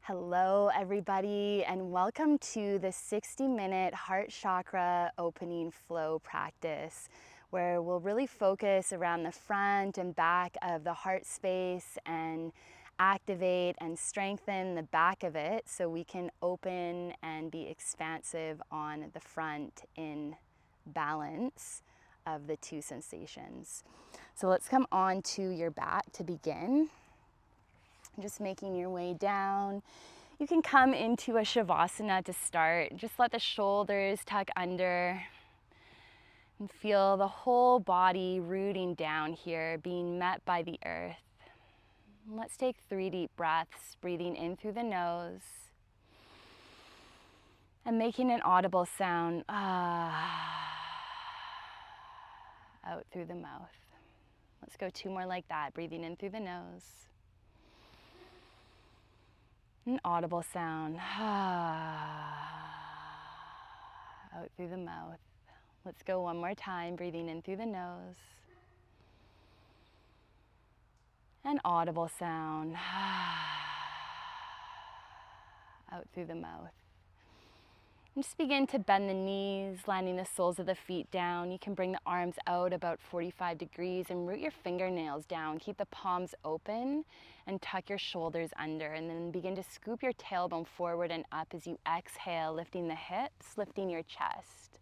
Hello everybody, and welcome to the 60-minute Heart Chakra opening flow practice, where we'll really focus around the front and back of the heart space and activate and strengthen the back of it so we can open and be expansive on the front in balance of the two sensations. So let's come on to your back to begin. Just making your way down. You can come into a Shavasana to start. Just let the shoulders tuck under and feel the whole body rooting down here, being met by the earth. Let's take 3 deep breaths, breathing in through the nose and making an audible sound out through the mouth. Let's go 2 more like that, breathing in through the nose. An audible sound out through the mouth. Let's go 1 more time, breathing in through the nose. An audible sound out through the mouth. And just begin to bend the knees, landing the soles of the feet down. You can bring the arms out about 45 degrees and root your fingernails down. Keep the palms open and tuck your shoulders under. And then begin to scoop your tailbone forward and up as you exhale, lifting the hips, lifting your chest.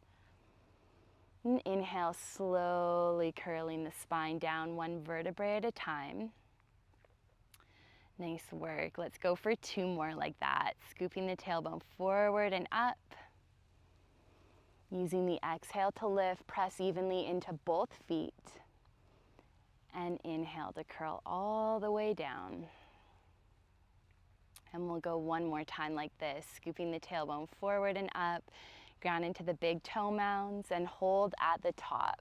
And inhale, slowly curling the spine down 1 vertebrae at a time. Nice work. Let's go for 2 more like that. Scooping the tailbone forward and up. Using the exhale to lift, press evenly into both feet. And inhale to curl all the way down. And we'll go 1 more time like this, scooping the tailbone forward and up, ground into the big toe mounds and hold at the top.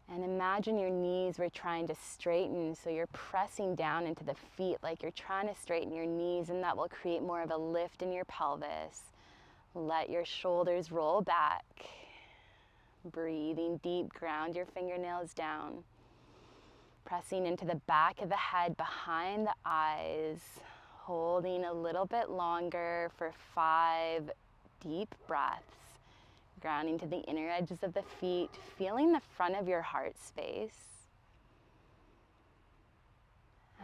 And imagine your knees were trying to straighten, so you're pressing down into the feet like you're trying to straighten your knees, and that will create more of a lift in your pelvis. Let your shoulders roll back. Breathing deep, ground your fingernails down. Pressing into the back of the head, behind the eyes. Holding a little bit longer for 5 deep breaths. Grounding to the inner edges of the feet, feeling the front of your heart space.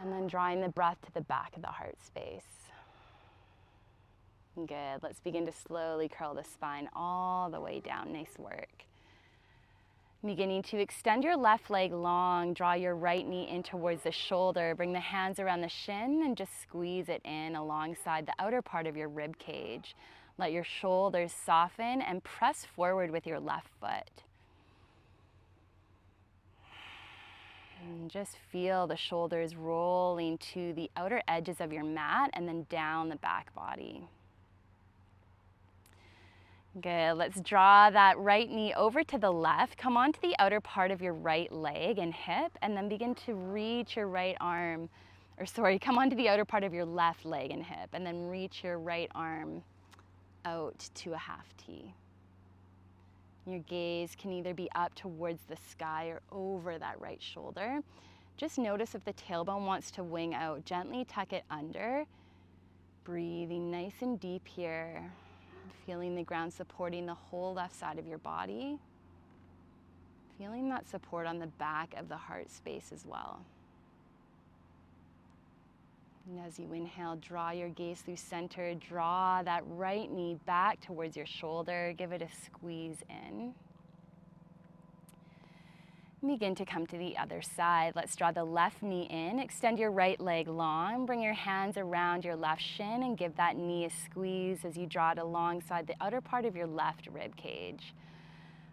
And then drawing the breath to the back of the heart space. Good. Let's begin to slowly curl the spine all the way down. Nice work. Beginning to extend your left leg long, draw your right knee in towards the shoulder, bring the hands around the shin and just squeeze it in alongside the outer part of your rib cage. Let your shoulders soften and press forward with your left foot. And just feel the shoulders rolling to the outer edges of your mat and then down the back body. Good. Let's draw that right knee over to the left. Come onto the outer part of your right leg and hip, and then begin to reach your right arm, come onto the outer part of your left leg and hip, and then reach your right arm out to a half T. Your gaze can either be up towards the sky or over that right shoulder. Just notice if the tailbone wants to wing out. Gently tuck it under. Breathing nice and deep here. Feeling the ground supporting the whole left side of your body. Feeling that support on the back of the heart space as well. And as you inhale, draw your gaze through center. Draw that right knee back towards your shoulder. Give it a squeeze in. Begin to come to the other side. Let's draw the left knee in. Extend your right leg long. Bring your hands around your left shin and give that knee a squeeze as you draw it alongside the outer part of your left rib cage.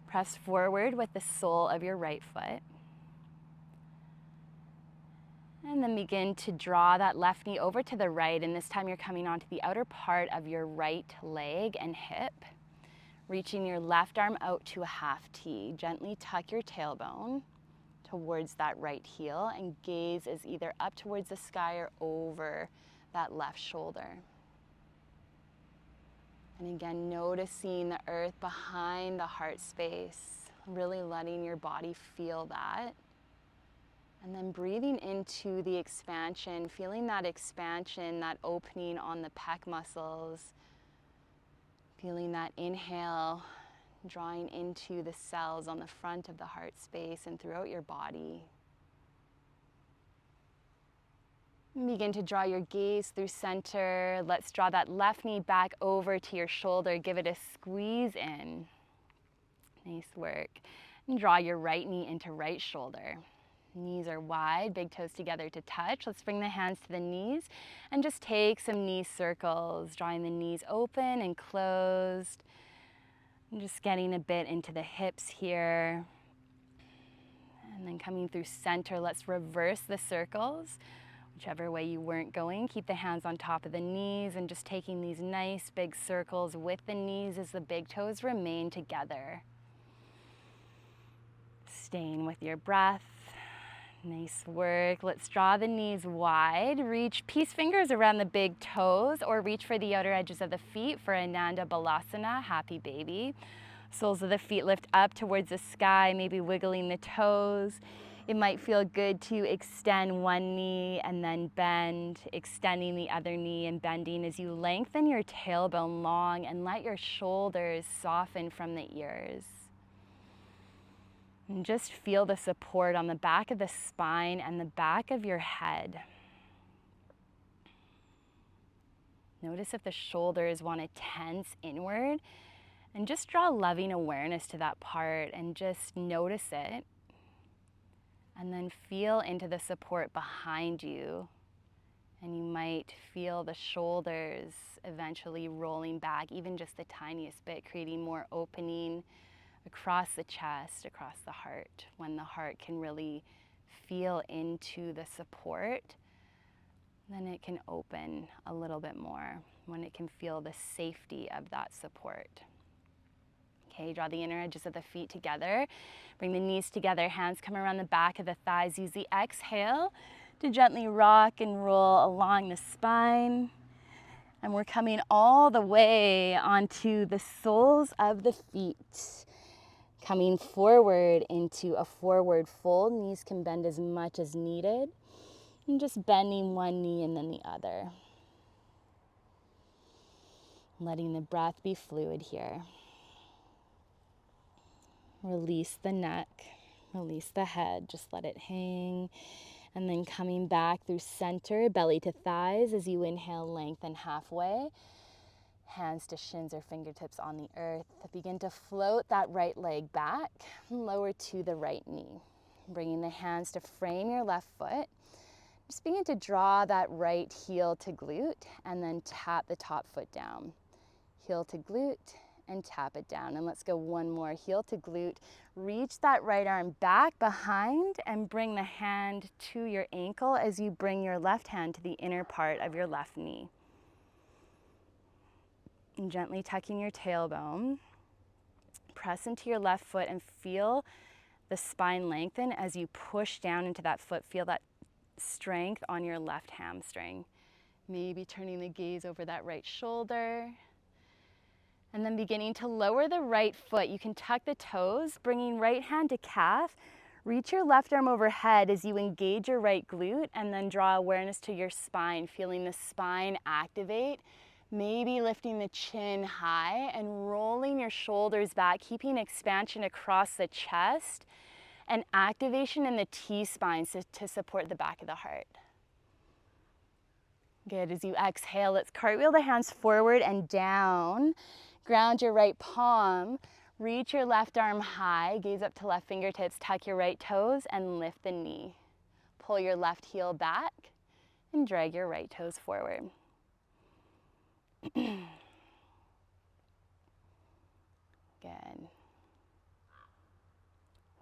Press forward with the sole of your right foot. And then begin to draw that left knee over to the right, and this time you're coming onto the outer part of your right leg and hip. Reaching your left arm out to a half T. Gently tuck your tailbone towards that right heel and gaze is either up towards the sky or over that left shoulder. And again, noticing the earth behind the heart space, really letting your body feel that. And then breathing into the expansion, feeling that expansion, that opening on the pec muscles. Feeling that inhale, drawing into the cells on the front of the heart space and throughout your body. And begin to draw your gaze through center. Let's draw that left knee back over to your shoulder. Give it a squeeze in. Nice work. And draw your right knee into right shoulder. Knees are wide, big toes together to touch. Let's bring the hands to the knees and just take some knee circles, drawing the knees open and closed. And just getting a bit into the hips here. And then coming through center, let's reverse the circles. Whichever way you weren't going, keep the hands on top of the knees and just taking these nice big circles with the knees as the big toes remain together. Staying with your breath. Nice work. Let's draw the knees wide. Reach peace fingers around the big toes or reach for the outer edges of the feet for Ananda Balasana, happy baby. Soles of the feet lift up towards the sky, maybe wiggling the toes. It might feel good to extend one knee and then bend, extending the other knee and bending as you lengthen your tailbone long and let your shoulders soften from the ears. And just feel the support on the back of the spine and the back of your head. Notice if the shoulders want to tense inward, and just draw loving awareness to that part and just notice it. And then feel into the support behind you. And you might feel the shoulders eventually rolling back, even just the tiniest bit, creating more opening across the chest, across the heart. When the heart can really feel into the support, then it can open a little bit more, when it can feel the safety of that support. Okay, draw the inner edges of the feet together. Bring the knees together, hands come around the back of the thighs. Use the exhale to gently rock and roll along the spine. And we're coming all the way onto the soles of the feet. Coming forward into a forward fold. Knees can bend as much as needed. And just bending one knee and then the other. Letting the breath be fluid here. Release the neck, release the head, just let it hang. And then coming back through center, belly to thighs as you inhale, lengthen halfway. Hands to shins or fingertips on the earth. Begin to float that right leg back, lower to the right knee. Bringing the hands to frame your left foot. Just begin to draw that right heel to glute and then tap the top foot down. Heel to glute and tap it down. And let's go one more. Heel to glute. Reach that right arm back behind and bring the hand to your ankle as you bring your left hand to the inner part of your left knee. And gently tucking your tailbone. Press into your left foot and feel the spine lengthen as you push down into that foot. Feel that strength on your left hamstring. Maybe turning the gaze over that right shoulder. And then beginning to lower the right foot. You can tuck the toes, bringing right hand to calf. Reach your left arm overhead as you engage your right glute and then draw awareness to your spine, feeling the spine activate. Maybe lifting the chin high and rolling your shoulders back, keeping expansion across the chest and activation in the T-spine to support the back of the heart. Good, as you exhale, let's cartwheel the hands forward and down. Ground your right palm, reach your left arm high, gaze up to left fingertips, tuck your right toes and lift the knee. Pull your left heel back and drag your right toes forward. Good.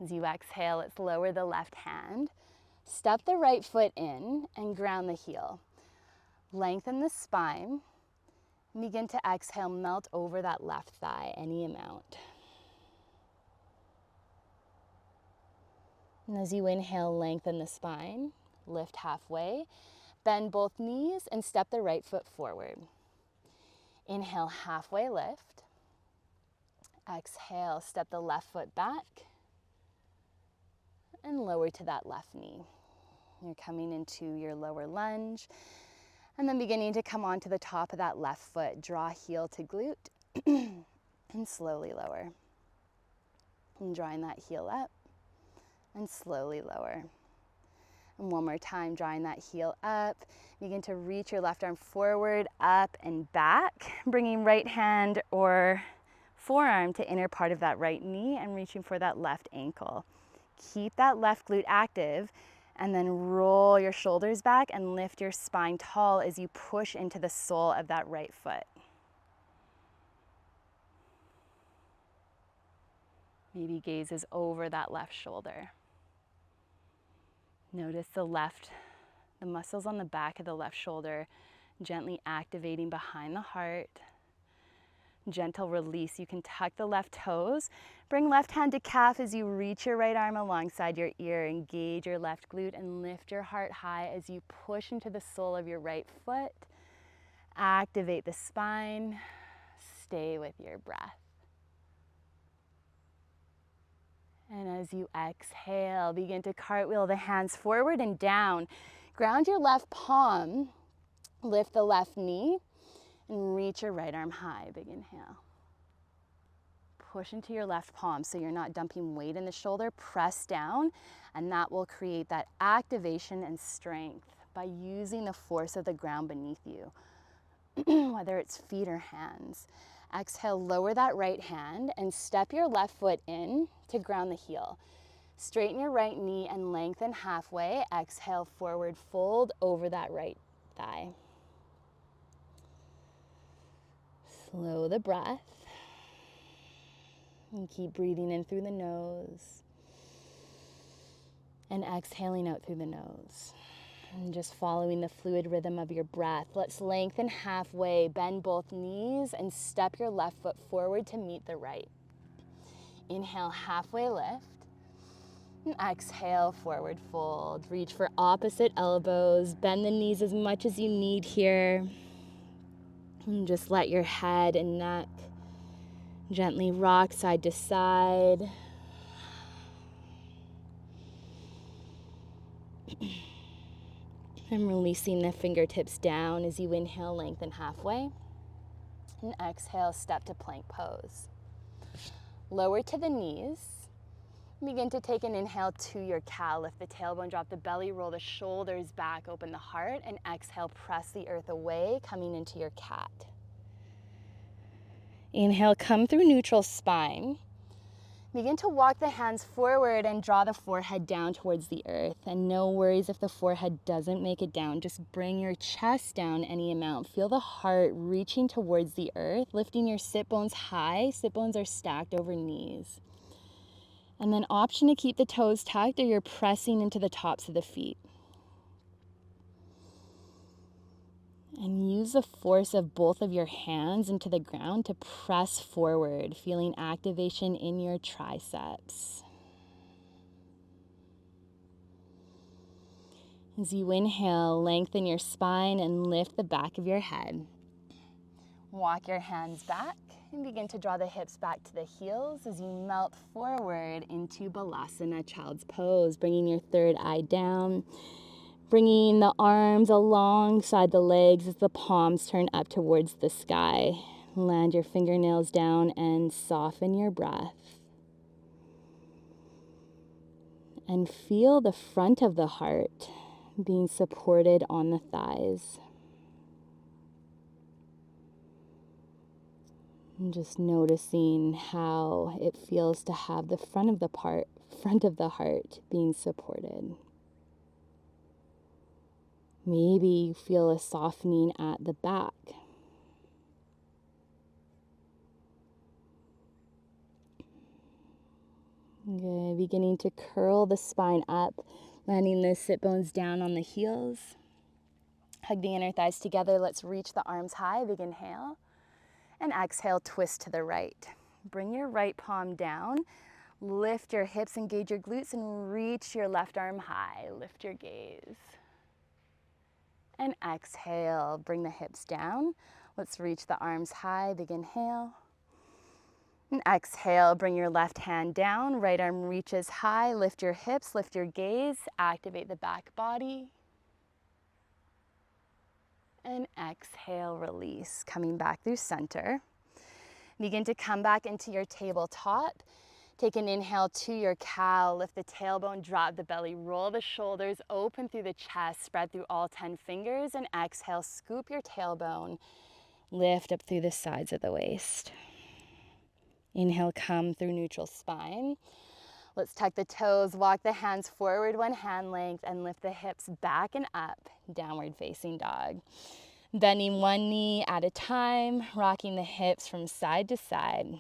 As you exhale, let's lower the left hand. Step the right foot in and ground the heel. Lengthen the spine. Begin to exhale, melt over that left thigh, any amount. And as you inhale, lengthen the spine, lift halfway, bend both knees and step the right foot forward. Inhale, halfway lift. Exhale, step the left foot back and lower to that left knee. You're coming into your lower lunge, and then beginning to come onto the top of that left foot. Draw heel to glute, and slowly lower. And drawing that heel up, and slowly lower. And one more time, drawing that heel up. Begin to reach your left arm forward, up and back, bringing right hand or forearm to inner part of that right knee and reaching for that left ankle. Keep that left glute active, and then roll your shoulders back and lift your spine tall as you push into the sole of that right foot. Maybe gazes over that left shoulder. Notice the muscles on the back of the left shoulder gently activating behind the heart. Gentle release. You can tuck the left toes. Bring left hand to calf as you reach your right arm alongside your ear. Engage your left glute and lift your heart high as you push into the sole of your right foot. Activate the spine. Stay with your breath. And as you exhale, begin to cartwheel the hands forward and down. Ground your left palm. Lift the left knee and reach your right arm high. Big inhale. Push into your left palm so you're not dumping weight in the shoulder. Press down, and that will create that activation and strength by using the force of the ground beneath you, whether it's feet or hands. Exhale, lower that right hand and step your left foot in to ground the heel. Straighten your right knee and lengthen halfway. Exhale, forward fold over that right thigh. Slow the breath. And keep breathing in through the nose and exhaling out through the nose. And just following the fluid rhythm of your breath. Let's lengthen halfway, bend both knees, and step your left foot forward to meet the right. Inhale, halfway lift. And exhale, forward fold. Reach for opposite elbows. Bend the knees as much as you need here. And just let your head and neck gently rock side to side. And releasing the fingertips down as you inhale, lengthen halfway. And exhale, step to plank pose. Lower to the knees. Begin to take an inhale to your cow. Lift the tailbone, drop the belly, roll the shoulders back, open the heart. And exhale, press the earth away, coming into your cat. Inhale, come through neutral spine. Begin to walk the hands forward and draw the forehead down towards the earth. And no worries if the forehead doesn't make it down. Just bring your chest down any amount. Feel the heart reaching towards the earth, lifting your sit bones high. Sit bones are stacked over knees. And then option to keep the toes tucked or you're pressing into the tops of the feet. And use the force of both of your hands into the ground to press forward, feeling activation in your triceps. As you inhale, lengthen your spine and lift the back of your head. Walk your hands back and begin to draw the hips back to the heels as you melt forward into Balasana, Child's Pose, bringing your third eye down. Bringing the arms alongside the legs as the palms turn up towards the sky. Land your fingernails down and soften your breath. And feel the front of the heart being supported on the thighs. And just noticing how it feels to have the front of the heart being supported. Maybe you feel a softening at the back. Good. Beginning to curl the spine up, landing the sit bones down on the heels. Hug the inner thighs together. Let's reach the arms high. Big inhale. And exhale, twist to the right. Bring your right palm down. Lift your hips, engage your glutes, and reach your left arm high. Lift your gaze. And exhale, bring the hips down. Let's reach the arms high. Big inhale. And exhale, bring your left hand down, right arm reaches high, lift your hips, lift your gaze, activate the back body. And exhale, release, coming back through center. Begin to come back into your tabletop. Take an inhale to your cow, lift the tailbone, drop the belly, roll the shoulders, open through the chest, spread through all 10 fingers, and exhale, scoop your tailbone, lift up through the sides of the waist. Inhale, come through neutral spine. Let's tuck the toes, walk the hands forward one hand length, and lift the hips back and up, downward facing dog. Bending one knee at a time, rocking the hips from side to side.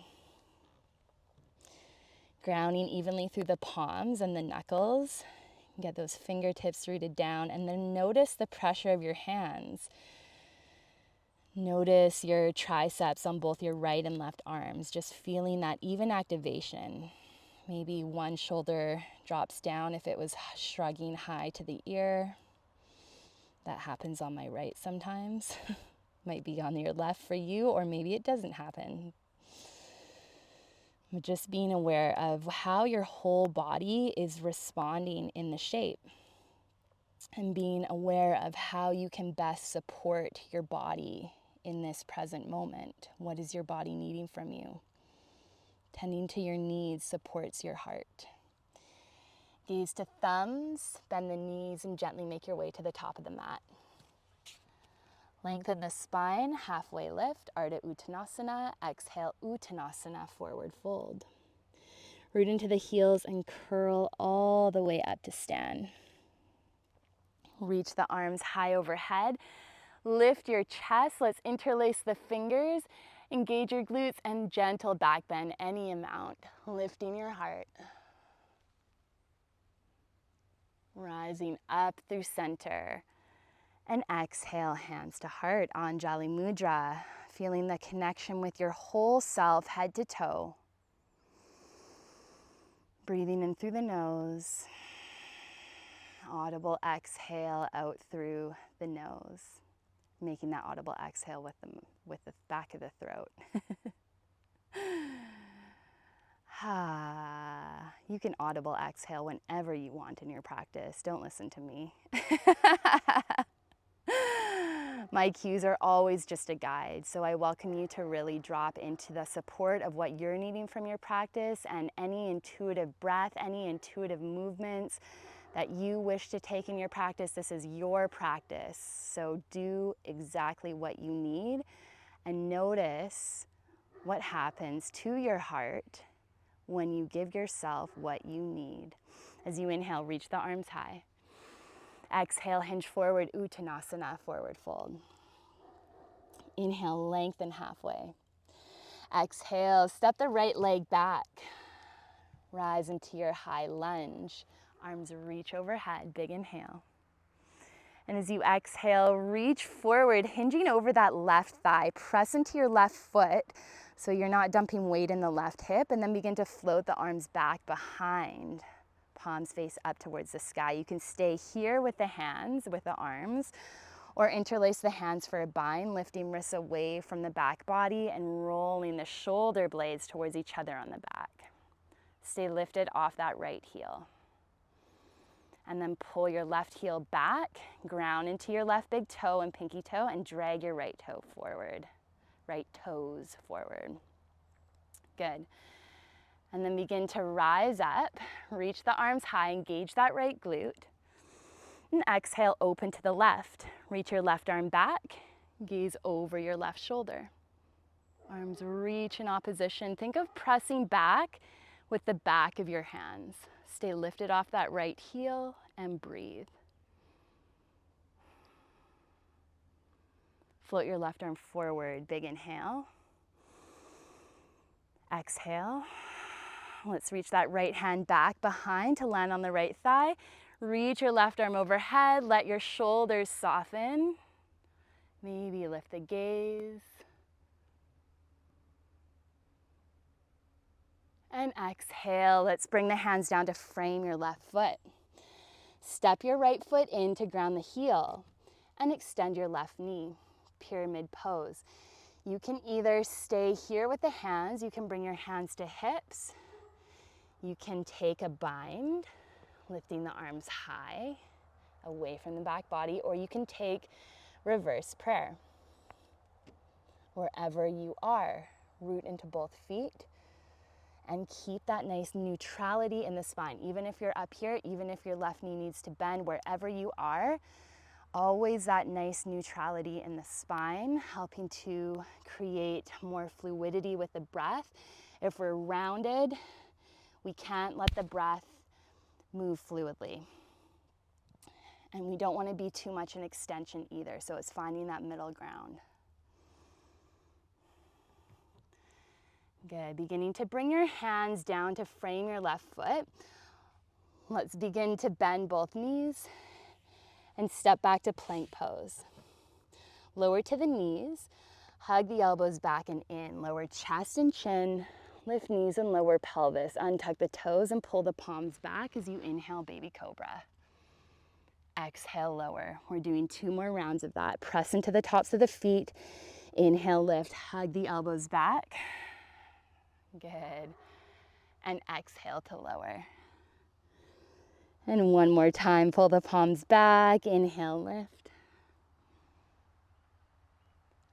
Grounding evenly through the palms and the knuckles. Get those fingertips rooted down, and then notice the pressure of your hands. Notice your triceps on both your right and left arms, just feeling that even activation. Maybe one shoulder drops down if it was shrugging high to the ear. That happens on my right sometimes. Might be on your left for you, or maybe it doesn't happen. Just being aware of how your whole body is responding in the shape, and being aware of how you can best support your body in this present moment. What is your body needing from you? Tending to your needs supports your heart. Gaze to thumbs, bend the knees, and gently make your way to the top of the mat. Lengthen the spine, halfway lift, Ardha Uttanasana. Exhale, Uttanasana, forward fold. Root into the heels and curl all the way up to stand. Reach the arms high overhead. Lift your chest. Let's interlace the fingers. Engage your glutes and gentle back bend any amount. Lifting your heart. Rising up through center. And exhale, hands to heart, Anjali Mudra. Feeling the connection with your whole self, head to toe. Breathing in through the nose. Audible exhale out through the nose. Making that audible exhale with the back of the throat. You can audible exhale whenever you want in your practice. Don't listen to me. My cues are always just a guide, so I welcome you to really drop into the support of what you're needing from your practice, and any intuitive breath, any intuitive movements that you wish to take in your practice. This is your practice, so do exactly what you need, and notice what happens to your heart when you give yourself what you need. As you inhale, reach the arms high. Exhale, hinge forward, Uttanasana, forward fold. Inhale, lengthen halfway. Exhale, step the right leg back. Rise into your high lunge. Arms reach overhead, big inhale. And as you exhale, reach forward, hinging over that left thigh. Press into your left foot so you're not dumping weight in the left hip, and then begin to float the arms back behind. Palms face up towards the sky. You can stay here with the hands, with the arms, or interlace the hands for a bind, lifting wrists away from the back body and rolling the shoulder blades towards each other on the back. Stay lifted off that right heel. And then pull your left heel back, ground into your left big toe and pinky toe, and drag your right toe forward, right toes forward. Good. And then begin to rise up, reach the arms high, engage that right glute. And exhale, open to the left. Reach your left arm back, gaze over your left shoulder. Arms reach in opposition. Think of pressing back with the back of your hands. Stay lifted off that right heel and breathe. Float your left arm forward, big inhale. Exhale. Let's reach that right hand back behind to land on the right thigh. Reach your left arm overhead. Let your shoulders soften. Maybe lift the gaze. And exhale. Let's bring the hands down to frame your left foot. Step your right foot in to ground the heel and extend your left knee. Pyramid pose. You can either stay here with the hands, you can bring your hands to hips, you can take a bind, lifting the arms high, away from the back body, or you can take reverse prayer. Wherever you are, root into both feet and keep that nice neutrality in the spine. Even if you're up here, even if your left knee needs to bend, wherever you are, always that nice neutrality in the spine, helping to create more fluidity with the breath. If we're rounded, we can't let the breath move fluidly. And we don't want to be too much an extension either, so it's finding that middle ground. Good, beginning to bring your hands down to frame your left foot. Let's begin to bend both knees and step back to plank pose. Lower to the knees, hug the elbows back and in, lower chest and chin, lift knees and lower pelvis, untuck the toes and pull the palms back as you inhale, baby cobra. Exhale, lower. We're doing 2 more rounds of that. Press into the tops of the feet, inhale, lift, hug the elbows back. Good. And exhale to lower. And one more time, pull the palms back, inhale, lift.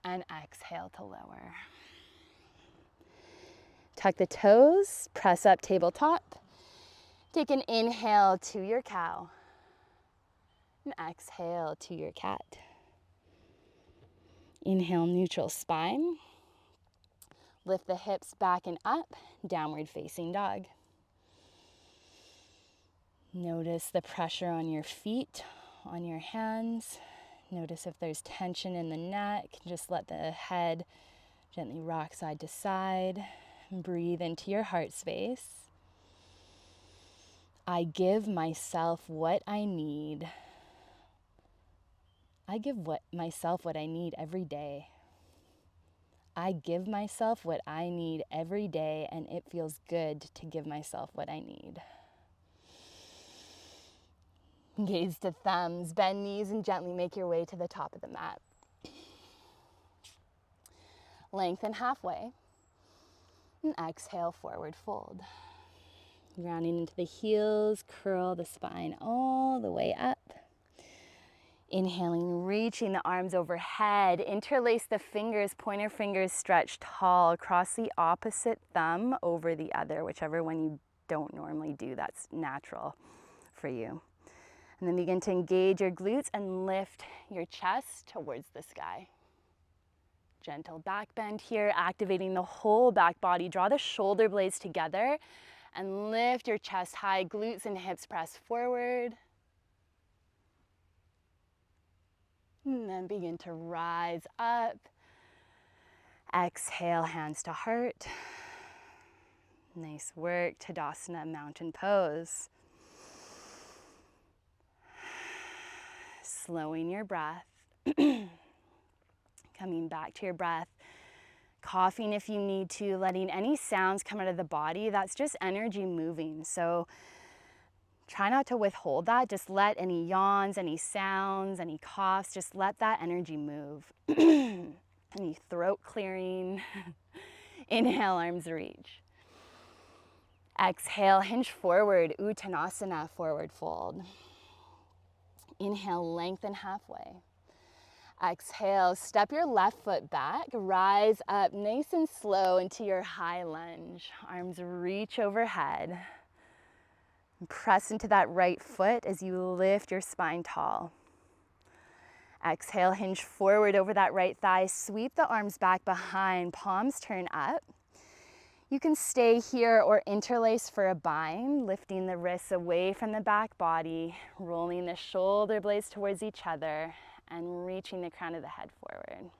And exhale to lower. Tuck the toes, press up tabletop. Take an inhale to your cow. And exhale to your cat. Inhale, neutral spine. Lift the hips back and up, downward facing dog. Notice the pressure on your feet, on your hands. Notice if there's tension in the neck. Just let the head gently rock side to side. Breathe into your heart space. I give myself what I need. I give myself what I need every day. I give myself what I need every day, and it feels good to give myself what I need. Gaze to thumbs, bend knees, and gently make your way to the top of the mat. Lengthen halfway, and exhale, forward fold. Grounding into the heels, curl the spine all the way up. Inhaling, reaching the arms overhead, interlace the fingers, pointer fingers stretch tall, cross the opposite thumb over the other, whichever one you don't normally do, that's natural for you. And then begin to engage your glutes and lift your chest towards the sky. Gentle back bend here, activating the whole back body. Draw the shoulder blades together and lift your chest high, glutes and hips press forward. And then begin to rise up. Exhale, hands to heart. Nice work, Tadasana, mountain pose. Slowing your breath. Coming back to your breath. Coughing if you need to, letting any sounds come out of the body. That's just energy moving. So try not to withhold that. Just let any yawns, any sounds, any coughs, just let that energy move. Any throat clearing. Inhale, arms reach. Exhale, hinge forward, Uttanasana, forward fold. Inhale, lengthen halfway. Exhale, step your left foot back, rise up nice and slow into your high lunge. Arms reach overhead. Press into that right foot as you lift your spine tall. Exhale, hinge forward over that right thigh. Sweep the arms back behind, palms turn up. You can stay here or interlace for a bind, lifting the wrists away from the back body, rolling the shoulder blades towards each other, and reaching the crown of the head forward.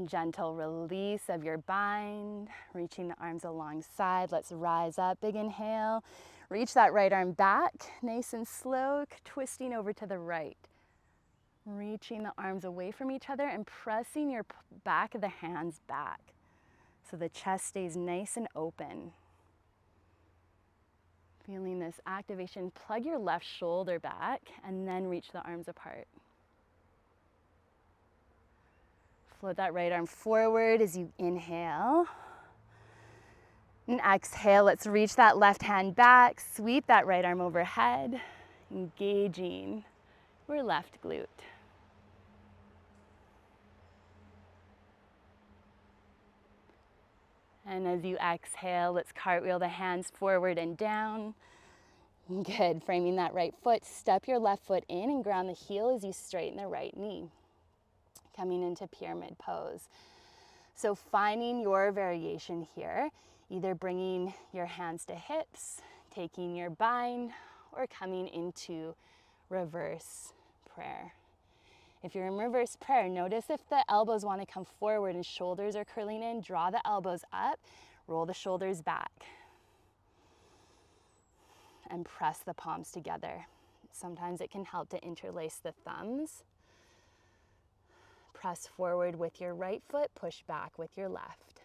Gentle release of your bind, reaching the arms alongside. Let's rise up, big inhale. Reach that right arm back, nice and slow, twisting over to the right. Reaching the arms away from each other and pressing your back of the hands back so the chest stays nice and open. Feeling this activation, plug your left shoulder back and then reach the arms apart. Float that right arm forward as you inhale. And exhale, let's reach that left hand back, sweep that right arm overhead, engaging your left glute. And as you exhale, let's cartwheel the hands forward and down. Good, framing that right foot, step your left foot in and ground the heel as you straighten the right knee. Coming into pyramid pose. So finding your variation here, either bringing your hands to hips, taking your bind, or coming into reverse prayer. If you're in reverse prayer, notice if the elbows want to come forward and shoulders are curling in, draw the elbows up, roll the shoulders back, and press the palms together. Sometimes it can help to interlace the thumbs. Press forward with your right foot, push back with your left.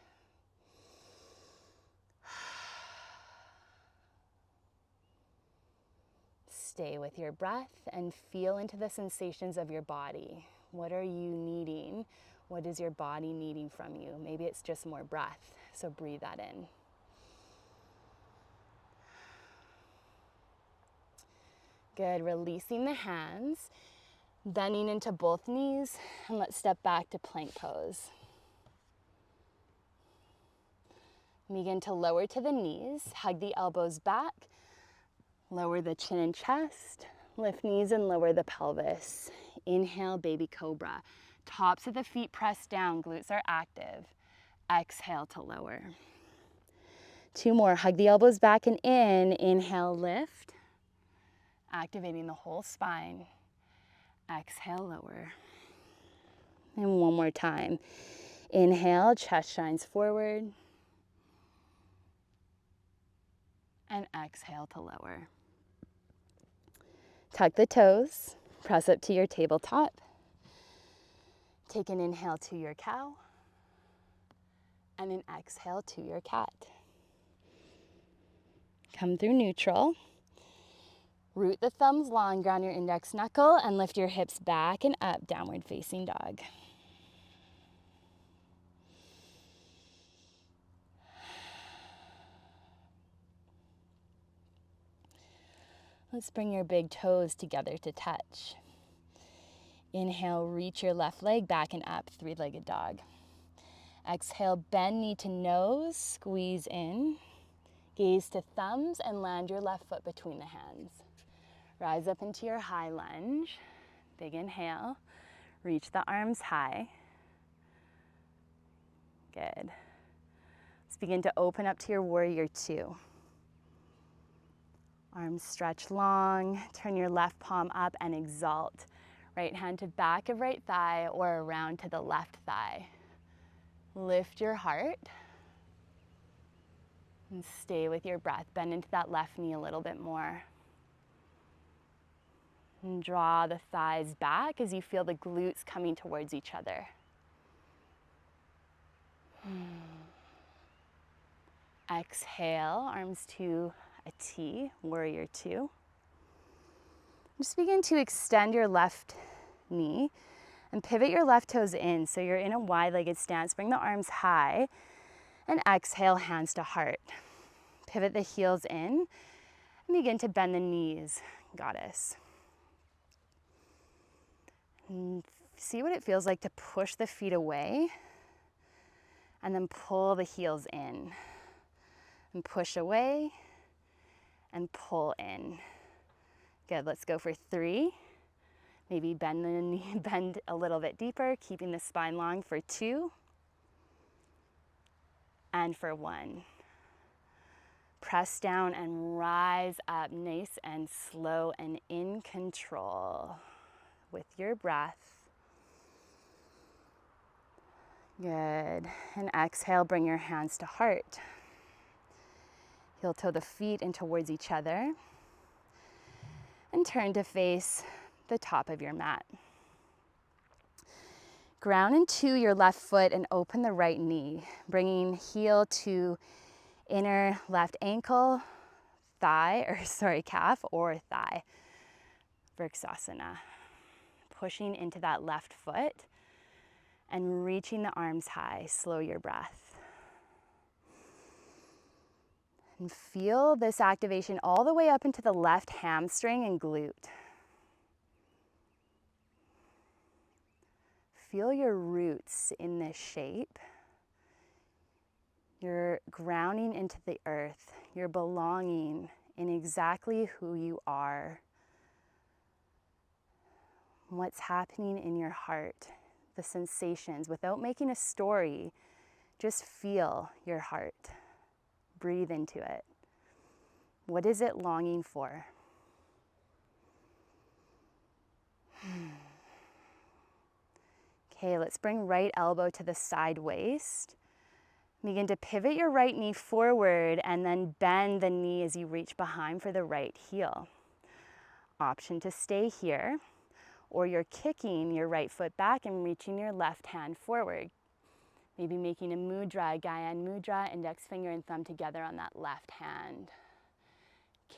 Stay with your breath and feel into the sensations of your body. What are you needing? What is your body needing from you? Maybe it's just more breath, so breathe that in. Good, releasing the hands, bending into both knees, and let's step back to plank pose. Begin to lower to the knees, hug the elbows back, lower the chin and chest, lift knees and lower the pelvis. Inhale, baby cobra. Tops of the feet press down, glutes are active. Exhale to lower. 2 more, hug the elbows back and in. Inhale, lift, activating the whole spine. Exhale, lower. And 1 more time. Inhale, chest shines forward. And exhale to lower. Tuck the toes, press up to your tabletop. Take an inhale to your cow, and an exhale to your cat. Come through neutral. Root the thumbs long, ground your index knuckle, and lift your hips back and up, downward facing dog. Let's bring your big toes together to touch. Inhale, reach your left leg back and up, 3-legged dog. Exhale, bend knee to nose, squeeze in. Gaze to thumbs and land your left foot between the hands. Rise up into your high lunge. Big inhale, reach the arms high. Good. Let's begin to open up to your warrior 2. Arms stretch long, turn your left palm up and exalt. Right hand to back of right thigh or around to the left thigh. Lift your heart and stay with your breath. Bend into that left knee a little bit more. And draw the thighs back as you feel the glutes coming towards each other. Exhale, arms to a T, warrior 2. Just begin to extend your left knee and pivot your left toes in so you're in a wide-legged stance. Bring the arms high and exhale, hands to heart. Pivot the heels in and begin to bend the knees, goddess. And see what it feels like to push the feet away and then pull the heels in. And push away and pull in. Good, let's go for 3. Maybe bend the knee, bend a little bit deeper, keeping the spine long for 2. And for 1. Press down and rise up, nice and slow and in control with your breath. Good, and exhale, bring your hands to heart. Heel toe the feet in towards each other and turn to face the top of your mat. Ground into your left foot and open the right knee, bringing heel to inner left ankle, calf or thigh. Vrksasana. Pushing into that left foot and reaching the arms high. Slow your breath. And feel this activation all the way up into the left hamstring and glute. Feel your roots in this shape. You're grounding into the earth. You're belonging in exactly who you are. What's happening in your heart, the sensations, without making a story, just feel your heart. Breathe into it. What is it longing for? Okay, let's bring right elbow to the side waist. Begin to pivot your right knee forward and then bend the knee as you reach behind for the right heel. Option to stay here, or you're kicking your right foot back and reaching your left hand forward. Maybe making a mudra, Gyan mudra, index finger and thumb together on that left hand.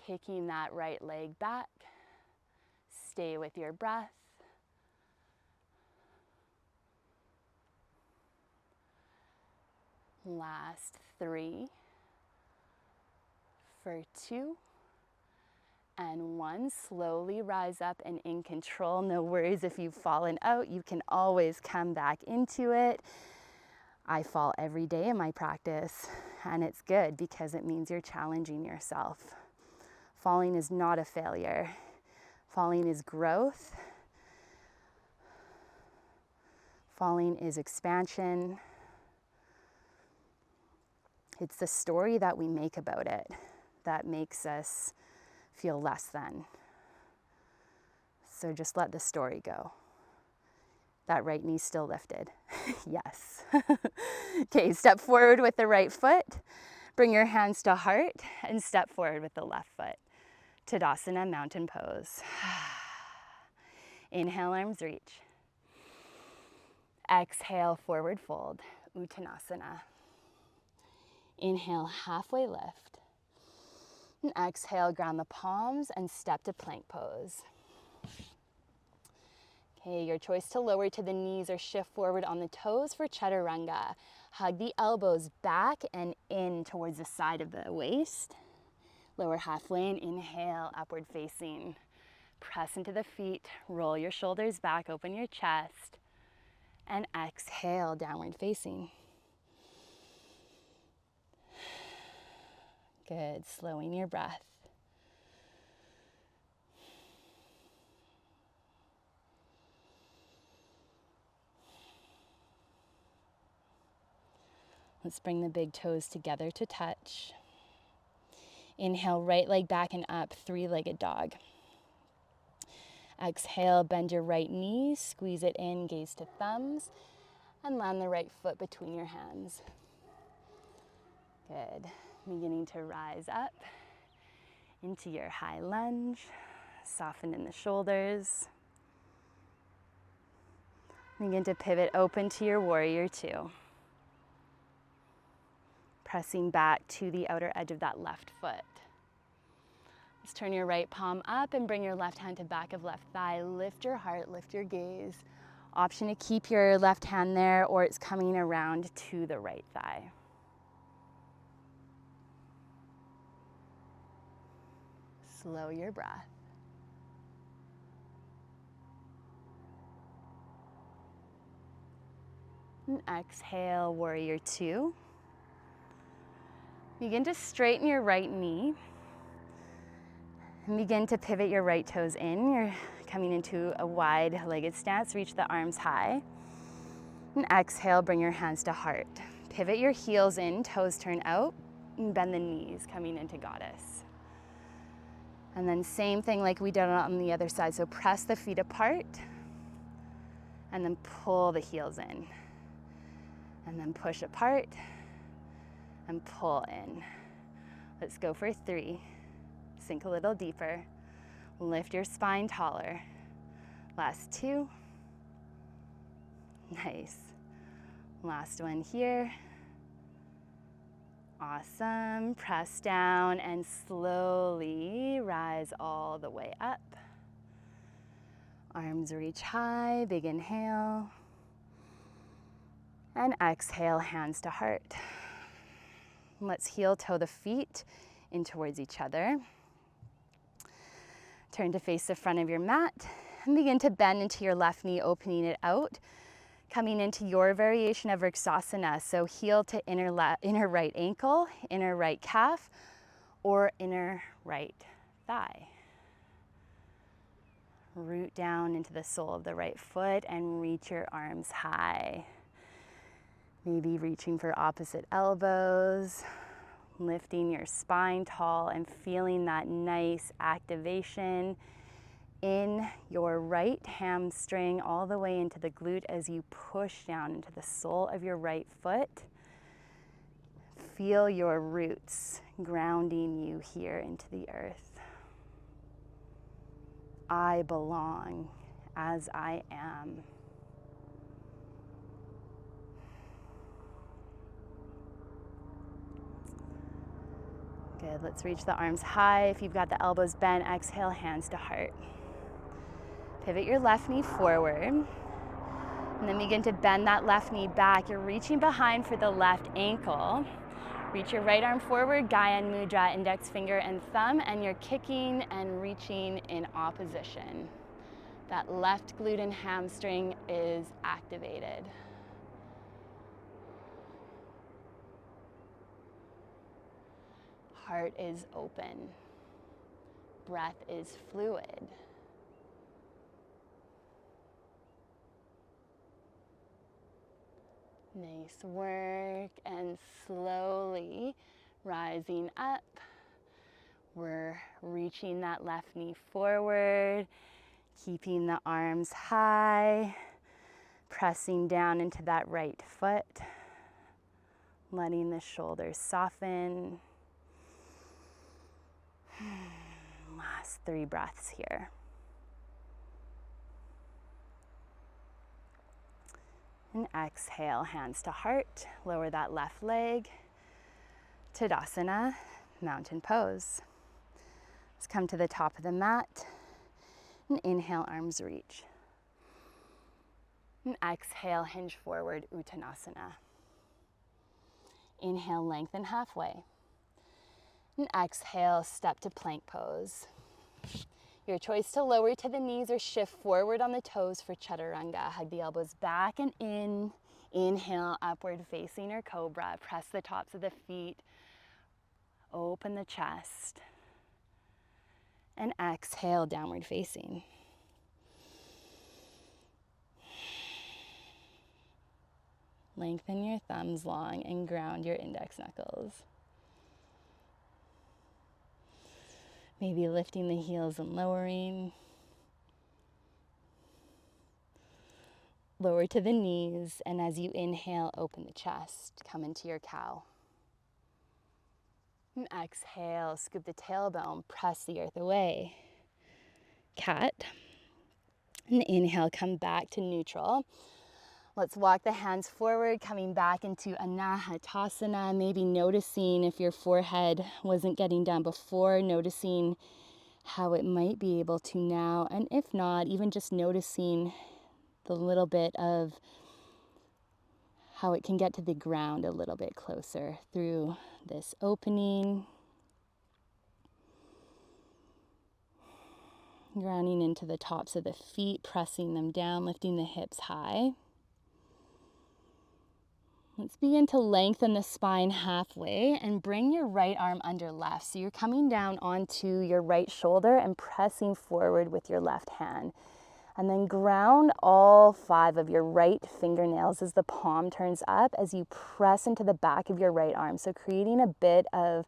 Kicking that right leg back. Stay with your breath. Last 3, for 2, and 1. Slowly rise up and in control. No worries if you've fallen out. You can always come back into it. I fall every day in my practice, and it's good because it means you're challenging yourself. Falling is not a failure. Falling is growth. Falling is expansion. It's the story that we make about it that makes us feel less than. So just let the story go. That right knee still lifted. Yes. Okay, step forward with the right foot. Bring your hands to heart and step forward with the left foot. Tadasana, mountain pose. Inhale, arms reach. Exhale, forward fold, Uttanasana. Inhale, halfway lift. And exhale, ground the palms and step to plank pose. Okay, your choice to lower to the knees or shift forward on the toes for Chaturanga. Hug the elbows back and in towards the side of the waist. Lower halfway and inhale, upward facing. Press into the feet, roll your shoulders back, open your chest. And exhale, downward facing. Good, slowing your breath. Let's bring the big toes together to touch. Inhale, right leg back and up, three-legged dog. Exhale, bend your right knee, squeeze it in, gaze to thumbs, and land the right foot between your hands. Good. Beginning to rise up into your high lunge. Soften in the shoulders. Begin to pivot open to your warrior two. Pressing back to the outer edge of that left foot. Let's turn your right palm up and bring your left hand to back of left thigh. Lift your heart, lift your gaze. Option to keep your left hand there, or it's coming around to the right thigh. Slow your breath. And exhale, warrior two. Begin to straighten your right knee. And begin to pivot your right toes in. You're coming into a wide-legged stance. Reach the arms high. And exhale, bring your hands to heart. Pivot your heels in, toes turn out, and bend the knees, coming into goddess. And then same thing like we did on the other side. So press the feet apart, and then pull the heels in. And then push apart, and pull in. Let's go for 3. Sink a little deeper. Lift your spine taller. Last 2. Nice. Last one here. Awesome. Press down and slowly rise all the way up. Arms reach high, big inhale. And exhale, hands to heart. Let's heel toe the feet in towards each other. Turn to face the front of your mat and begin to bend into your left knee, opening it out. Coming into your variation of Vrksasana, so heel to inner right ankle, inner right calf, or inner right thigh. Root down into the sole of the right foot and reach your arms high. Maybe reaching for opposite elbows, lifting your spine tall and feeling that nice activation in your right hamstring all the way into the glute as you push down into the sole of your right foot. Feel your roots grounding you here into the earth. I belong as I am. Good, let's reach the arms high. If you've got the elbows bent, exhale, hands to heart. Pivot your left knee forward, and then begin to bend that left knee back. You're reaching behind for the left ankle. Reach your right arm forward, Gyan Mudra, index finger and thumb, and you're kicking and reaching in opposition. That left glute and hamstring is activated. Heart is open. Breath is fluid. Nice work, and slowly rising up. We're reaching that left knee forward, keeping the arms high, pressing down into that right foot, letting the shoulders soften. Last 3 breaths here. And exhale, hands to heart. Lower that left leg. Tadasana, mountain pose. Let's come to the top of the mat. And inhale, arms reach. And exhale, hinge forward, Uttanasana. Inhale, lengthen halfway. And exhale, step to plank pose. Your choice to lower to the knees or shift forward on the toes for Chaturanga. Hug the elbows back and in. Inhale, upward facing or cobra. Press the tops of the feet. Open the chest. And exhale, downward facing. Lengthen your thumbs long and ground your index knuckles. Maybe lifting the heels and lowering. Lower to the knees, and as you inhale, open the chest. Come into your cow. And exhale, scoop the tailbone, press the earth away. Cat. And inhale, come back to neutral. Let's walk the hands forward, coming back into Anahatasana, maybe noticing if your forehead wasn't getting down before, noticing how it might be able to now, and if not, even just noticing the little bit of how it can get to the ground a little bit closer through this opening. Grounding into the tops of the feet, pressing them down, lifting the hips high. Let's begin to lengthen the spine halfway and bring your right arm under left. So you're coming down onto your right shoulder and pressing forward with your left hand. And then ground all 5 of your right fingernails as the palm turns up as you press into the back of your right arm. So creating a bit of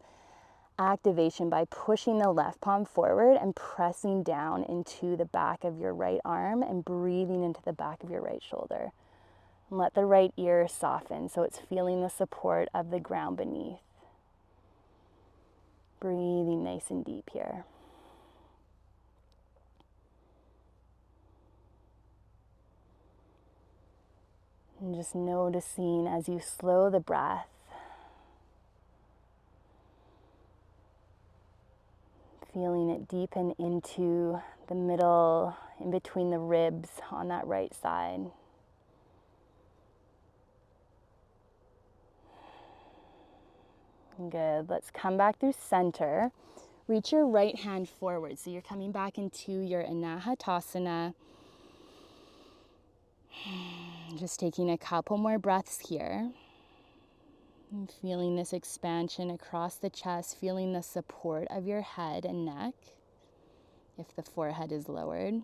activation by pushing the left palm forward and pressing down into the back of your right arm and breathing into the back of your right shoulder. And let the right ear soften so it's feeling the support of the ground beneath. Breathing nice and deep here. And just noticing as you slow the breath, Feeling it deepen into the middle, in between the ribs on that right side. Good. Let's come back through center. Reach your right hand forward. So you're coming back into your Anahatasana. Just taking a couple more breaths here. And feeling this expansion across the chest, feeling the support of your head and neck if the forehead is lowered.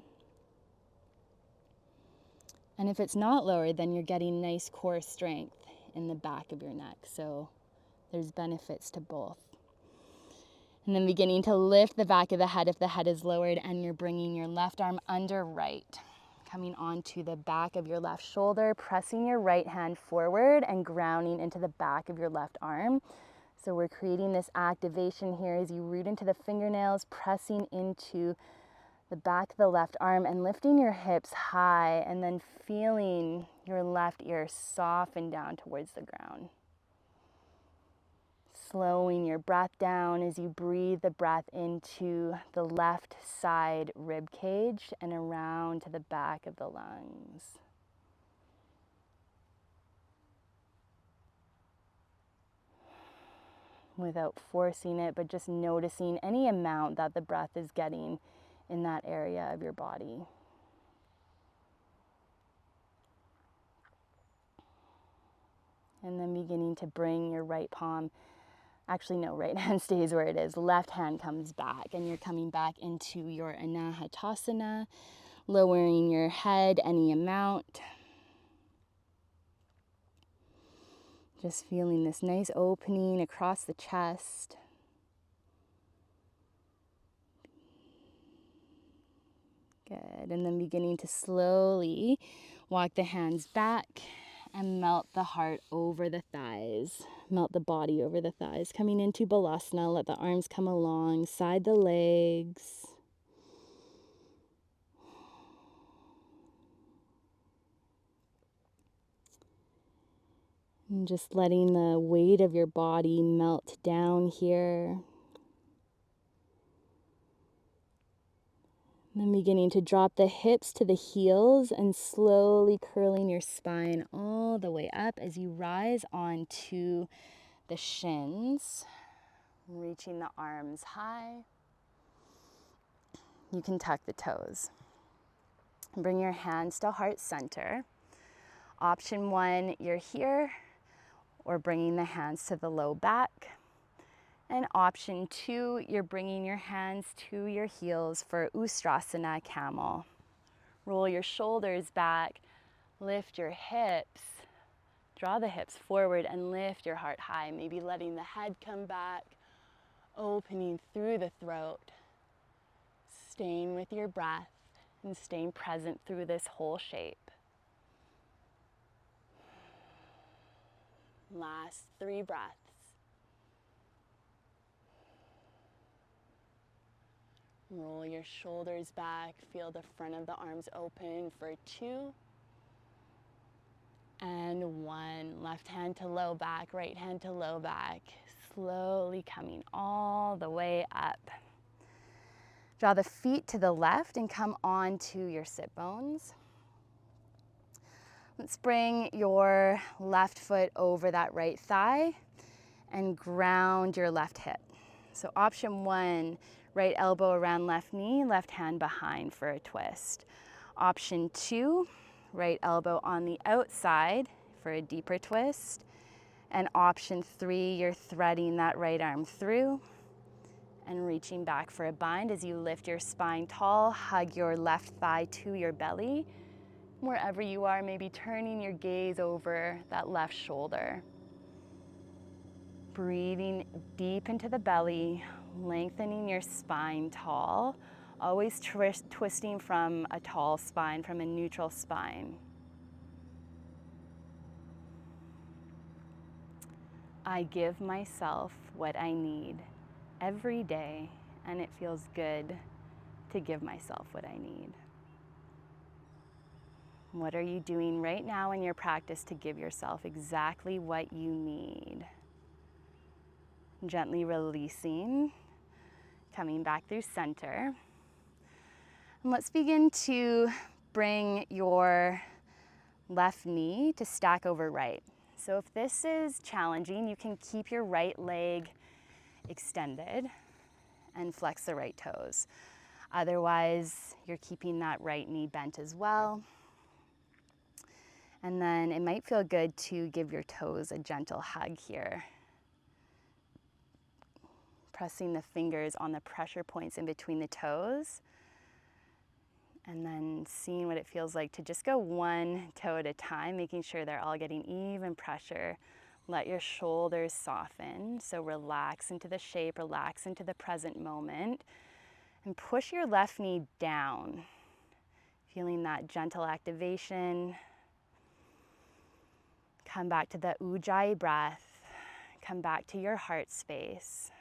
And if it's not lowered, then you're getting nice core strength in the back of your neck. So there's benefits to both. And then beginning to lift the back of the head if the head is lowered, and you're bringing your left arm under right. Coming onto the back of your left shoulder, pressing your right hand forward and grounding into the back of your left arm. So we're creating this activation here as you root into the fingernails, pressing into the back of the left arm and lifting your hips high, and then feeling your left ear soften down towards the ground. Slowing your breath down as you breathe the breath into the left side rib cage and around to the back of the lungs. Without forcing it, but just noticing any amount that the breath is getting in that area of your body. And then beginning to bring your right palm, actually no, right hand stays where it is, left hand comes back, and you're coming back into your Anahatasana, lowering your head any amount. Just feeling this nice opening across the chest. Good, and then beginning to slowly walk the hands back and melt the heart over the thighs. Melt the body over the thighs. Coming into Balasana, let the arms come alongside the legs. And just letting the weight of your body melt down here. And then beginning to drop the hips to the heels and slowly curling your spine all the way up as you rise onto the shins, reaching the arms high. You can tuck the toes. Bring your hands to heart center. Option 1, you're here, or bringing the hands to the low back. And option 2, you're bringing your hands to your heels for Ustrasana Camel. Roll your shoulders back, lift your hips, draw the hips forward and lift your heart high, maybe letting the head come back, opening through the throat, staying with your breath and staying present through this whole shape. Last 3 breaths. Roll your shoulders back, feel the front of the arms open for 2 and 1. Left hand to low back, right hand to low back, slowly coming all the way up. Draw the feet to the left and come onto your sit bones. Let's bring your left foot over that right thigh and ground your left hip. So option 1, right elbow around left knee, left hand behind for a twist. Option 2, right elbow on the outside for a deeper twist. And option 3, you're threading that right arm through and reaching back for a bind as you lift your spine tall, hug your left thigh to your belly. Wherever you are, maybe turning your gaze over that left shoulder. Breathing deep into the belly, lengthening your spine tall, always twisting from a tall spine, from a neutral spine. I give myself what I need every day, and it feels good to give myself what I need. What are you doing right now in your practice to give yourself exactly what you need? Gently releasing, Coming back through center. And let's begin to bring your left knee to stack over right. So if this is challenging, you can keep your right leg extended and flex the right toes. Otherwise, you're keeping that right knee bent as well. And then it might feel good to give your toes a gentle hug here. Pressing the fingers on the pressure points in between the toes. And then seeing what it feels like to just go one toe at a time, making sure they're all getting even pressure. Let your shoulders soften. So relax into the shape, relax into the present moment. And push your left knee down. Feeling that gentle activation. Come back to the Ujjayi breath. Come back to your heart space.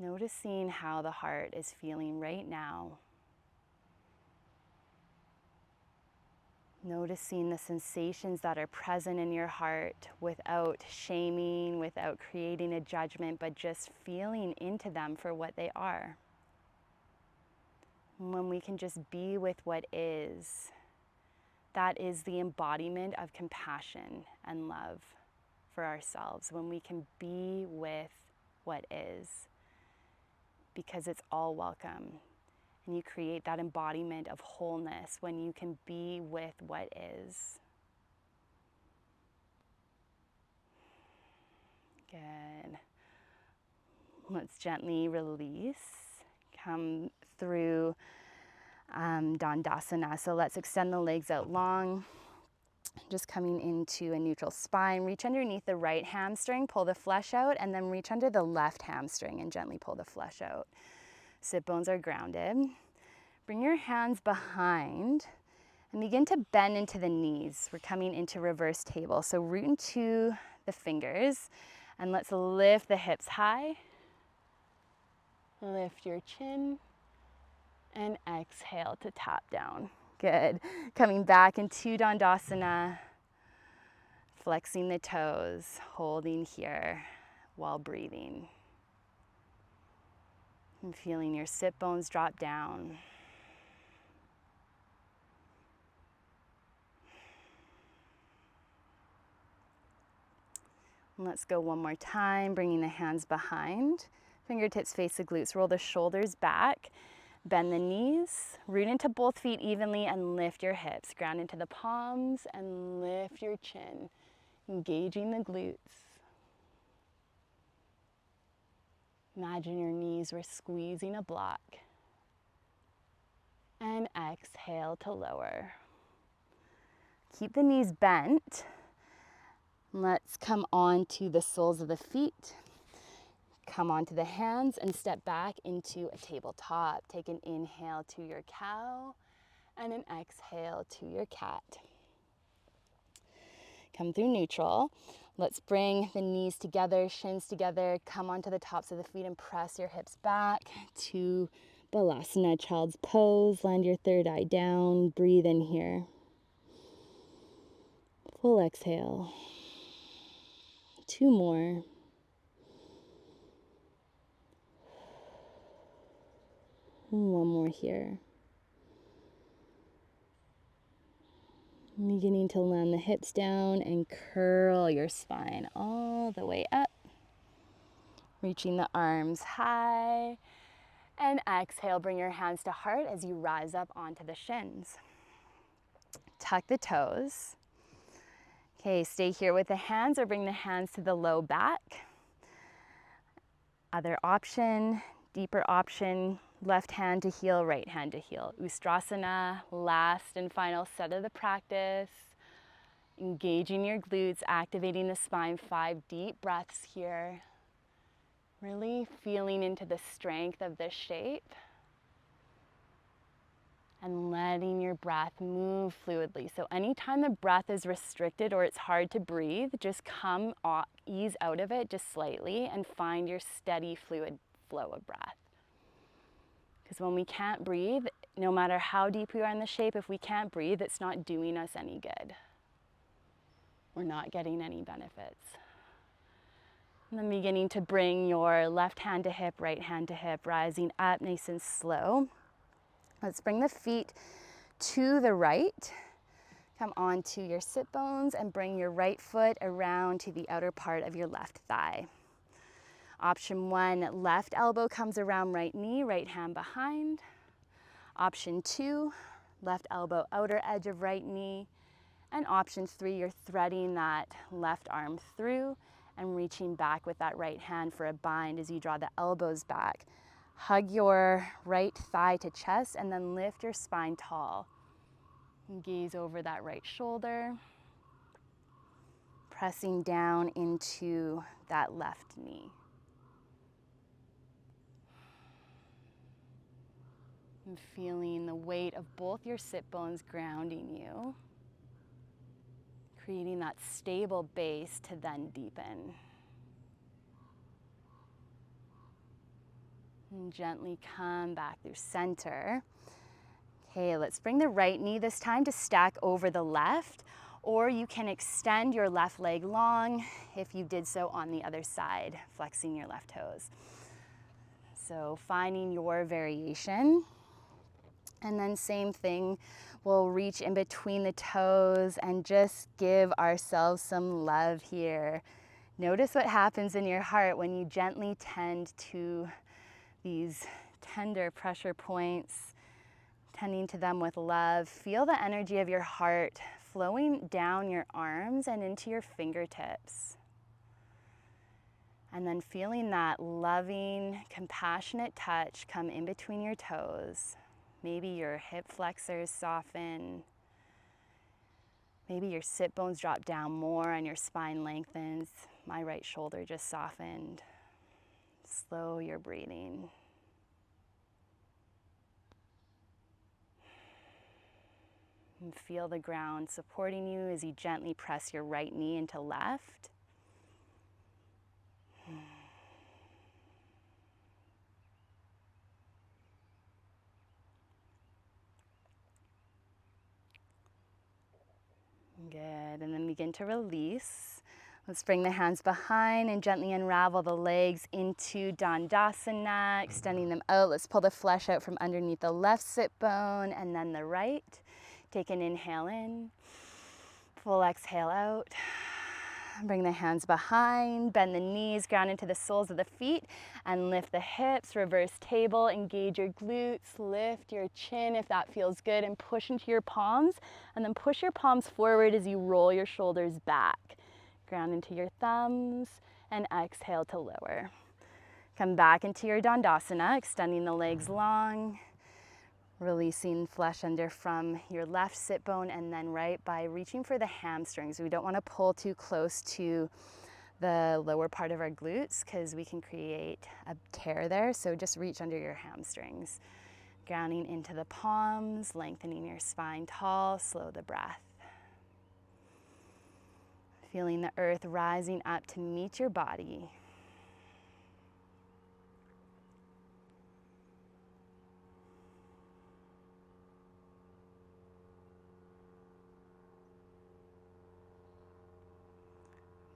Noticing how the heart is feeling right now. Noticing the sensations that are present in your heart without shaming, without creating a judgment, but just feeling into them for what they are. When we can just be with what is, that is the embodiment of compassion and love for ourselves. When we can be with what is, because it's all welcome. And you create that embodiment of wholeness when you can be with what is. Good. Let's gently release. Come through Dandasana. So let's extend the legs out long. Just coming into a neutral spine. Reach underneath the right hamstring, pull the flesh out, and then reach under the left hamstring and gently pull the flesh out. Sit bones are grounded. Bring your hands behind and begin to bend into the knees. We're coming into reverse table. So root into the fingers and let's lift the hips high. Lift your chin and exhale to tap down. Good. Coming back into Dandasana, flexing the toes, holding here while breathing. And feeling your sit bones drop down. And let's go one more time, bringing the hands behind. Fingertips face the glutes, roll the shoulders back. Bend the knees, root into both feet evenly and lift your hips. Ground into the palms and lift your chin, engaging the glutes. Imagine your knees were squeezing a block. And exhale to lower. Keep the knees bent. Let's come on to the soles of the feet. Come onto the hands and step back into a tabletop. Take an inhale to your cow and an exhale to your cat. Come through neutral. Let's bring the knees together, shins together. Come onto the tops of the feet and press your hips back to Balasana, child's pose. Land your third eye down. Breathe in here. Full exhale. 2 more. One more here. Beginning to land the hips down and curl your spine all the way up. Reaching the arms high. And exhale, bring your hands to heart as you rise up onto the shins. Tuck the toes. Okay, stay here with the hands or bring the hands to the low back. Other option, deeper option, left hand to heel, right hand to heel. Ustrasana, last and final set of the practice. Engaging your glutes, activating the spine, 5 deep breaths here. Really feeling into the strength of this shape. And letting your breath move fluidly. So anytime the breath is restricted or it's hard to breathe, just ease out of it just slightly and find your steady fluid flow of breath. Because when we can't breathe, no matter how deep we are in the shape, if we can't breathe, it's not doing us any good. We're not getting any benefits. And then beginning to bring your left hand to hip, right hand to hip, rising up nice and slow. Let's bring the feet to the right. Come onto your sit bones and bring your right foot around to the outer part of your left thigh. Option 1, left elbow comes around right knee, right hand behind. Option 2, left elbow outer edge of right knee. And option 3, you're threading that left arm through and reaching back with that right hand for a bind as you draw the elbows back. Hug your right thigh to chest and then lift your spine tall. And gaze over that right shoulder, pressing down into that left knee. And feeling the weight of both your sit bones grounding you, creating that stable base to then deepen. And gently come back through center. Okay, let's bring the right knee this time to stack over the left, or you can extend your left leg long if you did so on the other side, flexing your left toes. So finding your variation. And then same thing, we'll reach in between the toes and just give ourselves some love here. Notice what happens in your heart when you gently tend to these tender pressure points, tending to them with love. Feel the energy of your heart flowing down your arms and into your fingertips. And then feeling that loving, compassionate touch come in between your toes. Maybe your hip flexors soften. Maybe your sit bones drop down more and your spine lengthens. My right shoulder just softened. Slow your breathing. And feel the ground supporting you as you gently press your right knee into left. Good, and then begin to release. Let's bring the hands behind and gently unravel the legs into Dandasana, extending them out. Let's pull the flesh out from underneath the left sit bone and then the right. Take an inhale in, full exhale out. Bring the hands behind, bend the knees, ground into the soles of the feet, and lift the hips, reverse table, engage your glutes, lift your chin if that feels good, and push into your palms, and then push your palms forward as you roll your shoulders back. Ground into your thumbs, and exhale to lower. Come back into your Dandasana, extending the legs long, releasing flesh under from your left sit bone and then right by reaching for the hamstrings. We don't want to pull too close to the lower part of our glutes because we can create a tear there. So just reach under your hamstrings. Grounding into the palms, lengthening your spine tall, slow the breath. Feeling the earth rising up to meet your body.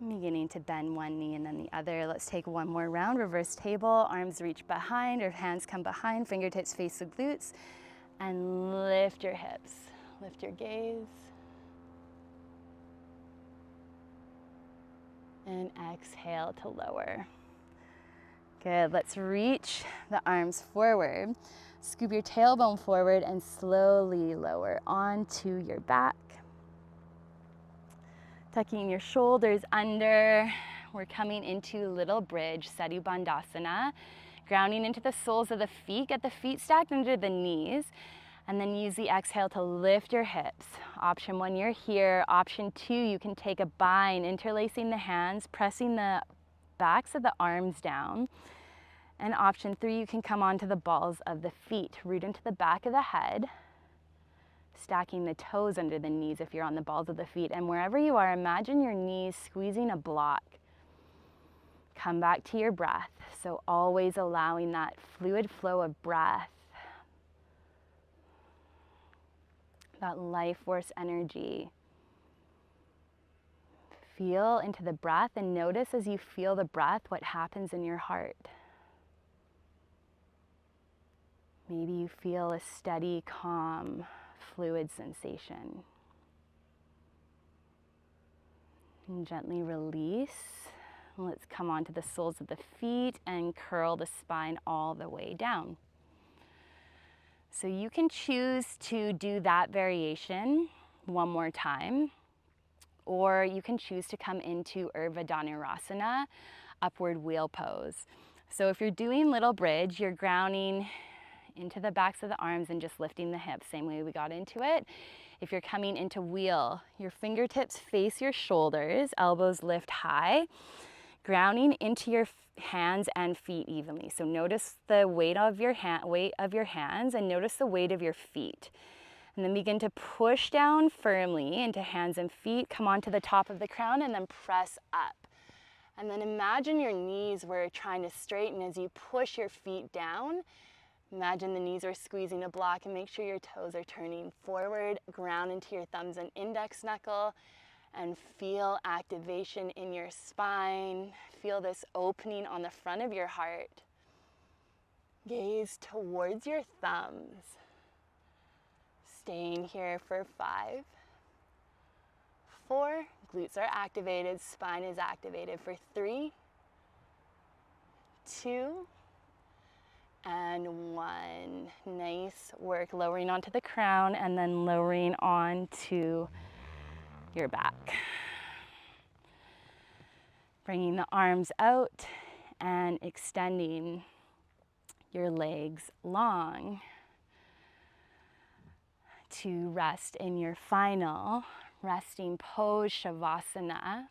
Beginning to bend one knee and then the other. Let's take one more round. Reverse table, arms reach behind or hands come behind, fingertips face the glutes, and lift your hips. Lift your gaze. And exhale to lower. Good, let's reach the arms forward. Scoop your tailbone forward and slowly lower onto your back. Tucking your shoulders under. We're coming into little bridge, Setu Bandhasana. Grounding into the soles of the feet. Get the feet stacked under the knees. And then use the exhale to lift your hips. Option 1, you're here. Option 2, you can take a bind, interlacing the hands, pressing the backs of the arms down. And option 3, you can come onto the balls of the feet. Root into the back of the head. Stacking the toes under the knees if you're on the balls of the feet. And wherever you are, imagine your knees squeezing a block. Come back to your breath. So always allowing that fluid flow of breath, that life force energy. Feel into the breath and notice as you feel the breath what happens in your heart. Maybe you feel a steady, calm, fluid sensation. And gently release. Let's come onto the soles of the feet and curl the spine all the way down. So you can choose to do that variation one more time, or you can choose to come into Urdhva Dhanurasana, upward wheel pose. So if you're doing little bridge, you're grounding into the backs of the arms and just lifting the hips, same way we got into it. If you're coming into wheel, your fingertips face your shoulders, elbows lift high, grounding into your hands and feet evenly. So notice the weight of your hands and notice the weight of your feet. And then begin to push down firmly into hands and feet, come onto the top of the crown and then press up. And then imagine your knees were trying to straighten as you push your feet down. Imagine the knees are squeezing a block and make sure your toes are turning forward, ground into your thumbs and index knuckle, and feel activation in your spine. Feel this opening on the front of your heart. Gaze towards your thumbs. Staying here for 5, 4, glutes are activated, spine is activated for 3, 2, and 1. Nice work, lowering onto the crown and then lowering onto your back. Bringing the arms out and extending your legs long to rest in your final resting pose, Shavasana.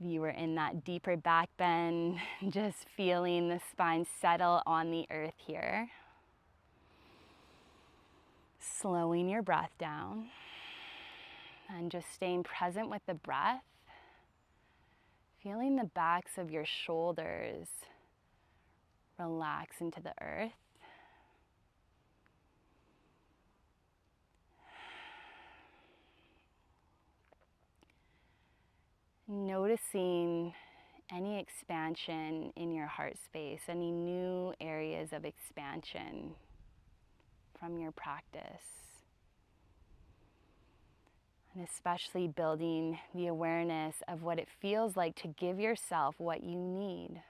If you were in that deeper back bend, just feeling the spine settle on the earth here. Slowing your breath down and just staying present with the breath. Feeling the backs of your shoulders relax into the earth. Noticing any expansion in your heart space, any new areas of expansion from your practice. And especially building the awareness of what it feels like to give yourself what you need.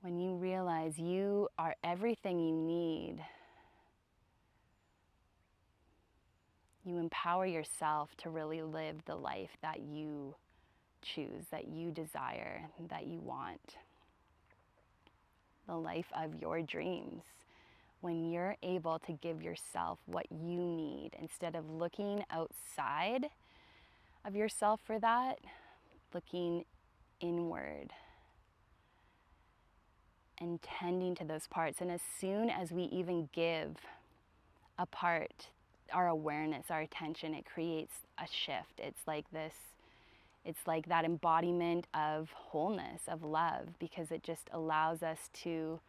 When you realize you are everything you need, you empower yourself to really live the life that you choose, that you desire, that you want. The life of your dreams. When you're able to give yourself what you need, instead of looking outside of yourself for that, looking inward and tending to those parts. And as soon as we even give a part our awareness, our attention, it creates a shift. It's like that embodiment of wholeness, of love, because it just allows us to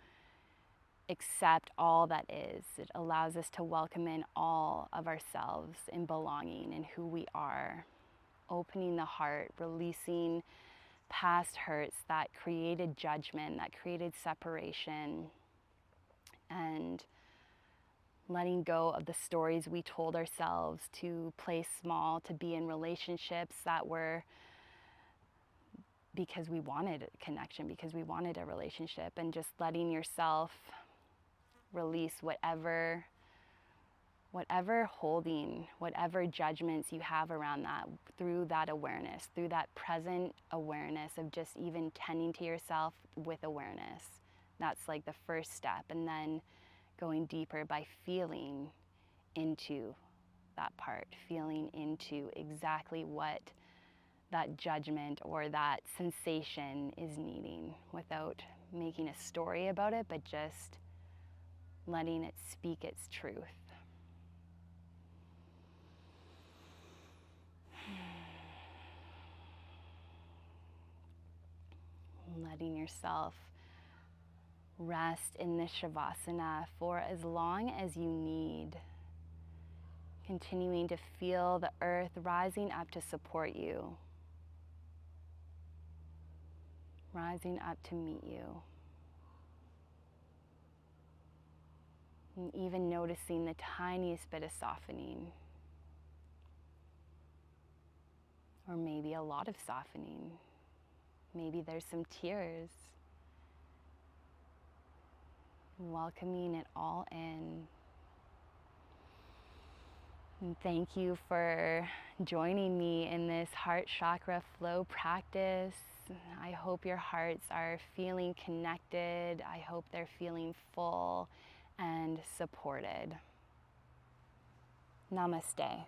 accept all that is. It allows us to welcome in all of ourselves in belonging and who we are. Opening the heart, releasing past hurts that created judgment, that created separation, and letting go of the stories we told ourselves to play small, to be in relationships that were because we wanted connection, because we wanted a relationship, and just letting yourself release whatever holding, whatever judgments you have around that, through that awareness, through that present awareness of just even tending to yourself with awareness. That's like the first step, and then going deeper by feeling into that part, feeling into exactly what that judgment or that sensation is needing, without making a story about it, but just letting it speak its truth. Letting yourself rest in this Shavasana for as long as you need. Continuing to feel the earth rising up to support you, rising up to meet you. And even noticing the tiniest bit of softening. Or maybe a lot of softening. Maybe there's some tears. Welcoming it all in. And thank you for joining me in this Heart Chakra Flow practice. I hope your hearts are feeling connected. I hope they're feeling full and supported. Namaste.